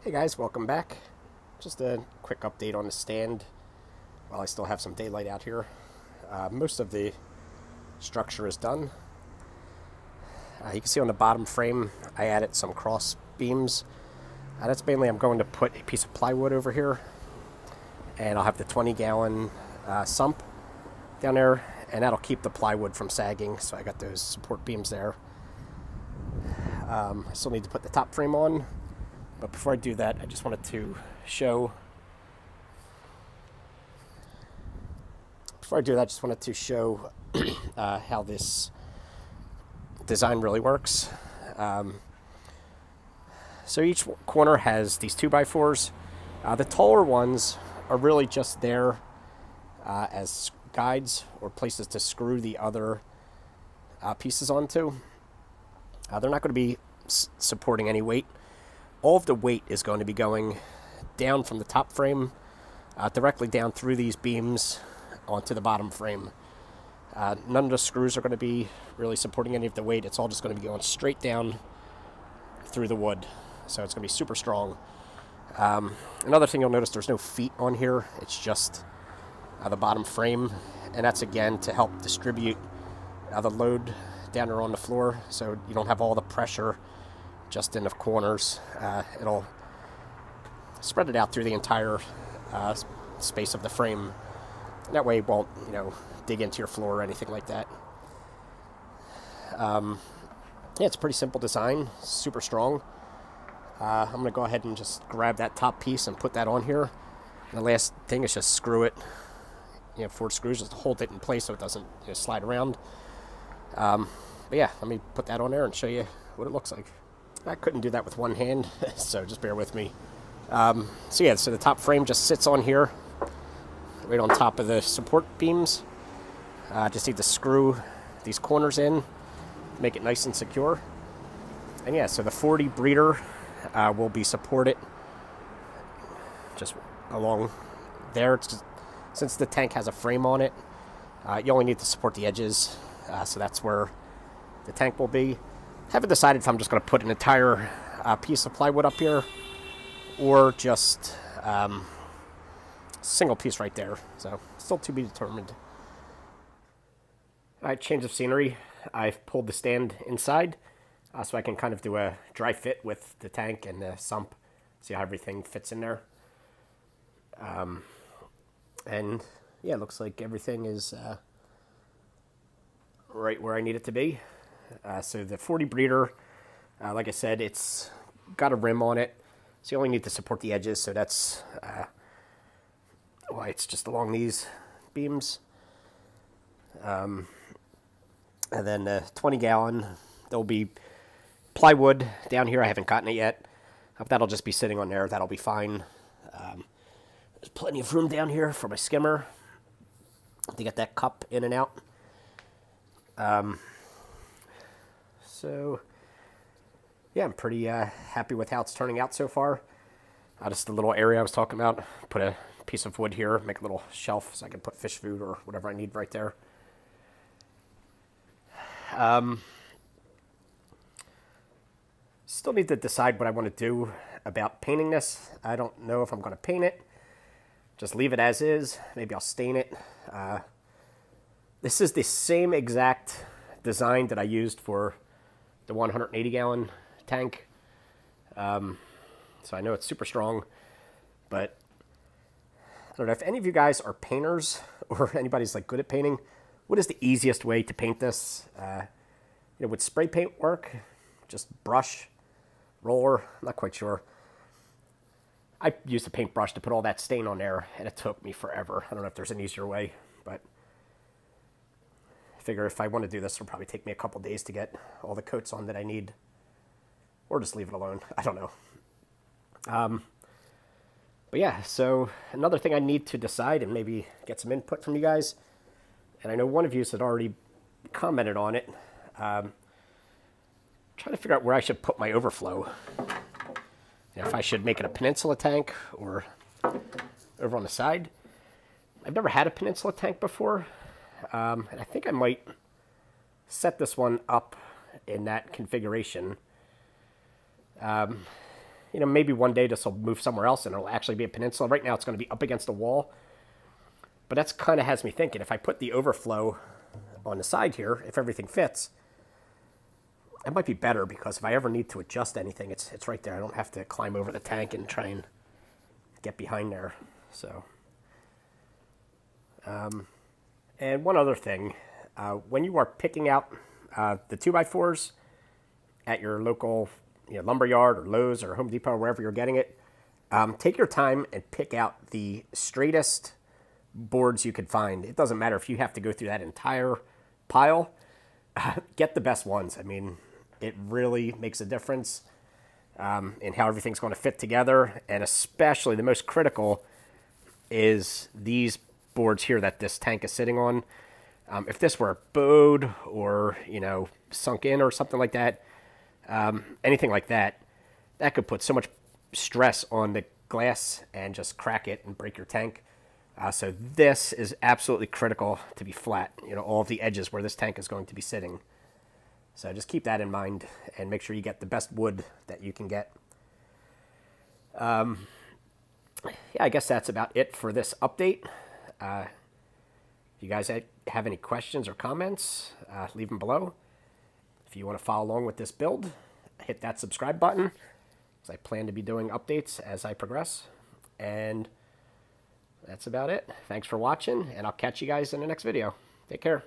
Hey guys, welcome back. Just a quick update on the stand while I still have some daylight out here. Most of the structure is done. You can see on the bottom frame I added some cross beams. That's mainly I'm going to put a piece of plywood over here, and I'll have the 20-gallon sump down there, and that'll keep the plywood from sagging, so I got those support beams there. I still need to put the top frame on, but before I do that, I just wanted to show how this design really works. So each corner has these 2x4s. The taller ones are really just there as guides or places to screw the other pieces onto. They're not going to be supporting any weight. All of the weight is going to be going down from the top frame directly down through these beams onto the bottom frame. None of the screws are going to be really supporting any of the weight. It's all just going to be going straight down through the wood. So it's going to be super strong. Another thing you'll notice, there's no feet on here. It's just the bottom frame. And that's, again, to help distribute the load down there on the floor, so you don't have all the pressure just in the corners. It'll spread it out through the entire space of the frame. That way it won't, dig into your floor or anything like that. Yeah, it's a pretty simple design, super strong. I'm going to go ahead and just grab that top piece and put that on here. And the last thing is just screw it, 4 screws just to hold it in place so it doesn't slide around. But yeah, let me put that on there and show you what it looks like. I couldn't do that with one hand, so just bear with me. So the top frame just sits on here, right on top of the support beams. Just need to screw these corners in, make it nice and secure. And yeah, so the 40 breeder will be supported just along there. Since the tank has a frame on it, you only need to support the edges. So that's where the tank will be. Haven't decided if I'm just going to put an entire piece of plywood up here or just single piece right there. So still to be determined. All right, change of scenery. I've pulled the stand inside so I can kind of do a dry fit with the tank and the sump. See how everything fits in there. And yeah, it looks like everything is right where I need it to be. So the 40 breeder, like I said, it's got a rim on it, so you only need to support the edges, so that's why it's just along these beams. And then the 20-gallon, there'll be plywood down here. I haven't gotten it yet. That'll just be sitting on there. That'll be fine. There's plenty of room down here for my skimmer to get that cup in and out. So, yeah, I'm pretty happy with how it's turning out so far. Just the little area I was talking about. Put a piece of wood here, make a little shelf so I can put fish food or whatever I need right there. Still need to decide what I want to do about painting this. I don't know if I'm going to paint it. Just leave it as is. Maybe I'll stain it. This is the same exact design that I used for the 180-gallon tank. So I know it's super strong, but I don't know if any of you guys are painters or anybody's like good at painting. What is the easiest way to paint this? Would spray paint work? Just brush, roller? I'm not quite sure. I used a paintbrush to put all that stain on there, and it took me forever. I don't know if there's an easier way, but I figure if I want to do this, it'll probably take me a couple days to get all the coats on that I need. Or just leave it alone. I don't know. But yeah, so another thing I need to decide and maybe get some input from you guys, and I know one of you had already commented on it, trying to figure out where I should put my overflow. If I should make it a peninsula tank or over on the side. I've never had a peninsula tank before, and I think I might set this one up in that configuration. you know, maybe one day this will move somewhere else and it'll actually be a peninsula. Right now it's going to be up against a wall. But that's kind of has me thinking, if I put the overflow on the side here, if everything fits, it might be better, because if I ever need to adjust anything, it's right there. I don't have to climb over the tank and try and get behind there. So, and one other thing, when you are picking out the 2x4s at your local, you know, lumber yard or Lowe's or Home Depot or wherever you're getting it, take your time and pick out the straightest boards you could find. It doesn't matter if you have to go through that entire pile. Get the best ones. I mean, it really makes a difference in how everything's going to fit together, and especially the most critical is these boards here that this tank is sitting on. If this were bowed or, you know, sunk in or something like that, anything like that, that could put so much stress on the glass and just crack it and break your tank. So this is absolutely critical to be flat, you know, all of the edges where this tank is going to be sitting. So just keep that in mind and make sure you get the best wood that you can get. Yeah, I guess that's about it for this update. If you guys have any questions or comments, leave them below. If you want to follow along with this build, hit that subscribe button, because I plan to be doing updates as I progress. And that's about it. Thanks for watching, and I'll catch you guys in the next video. Take care.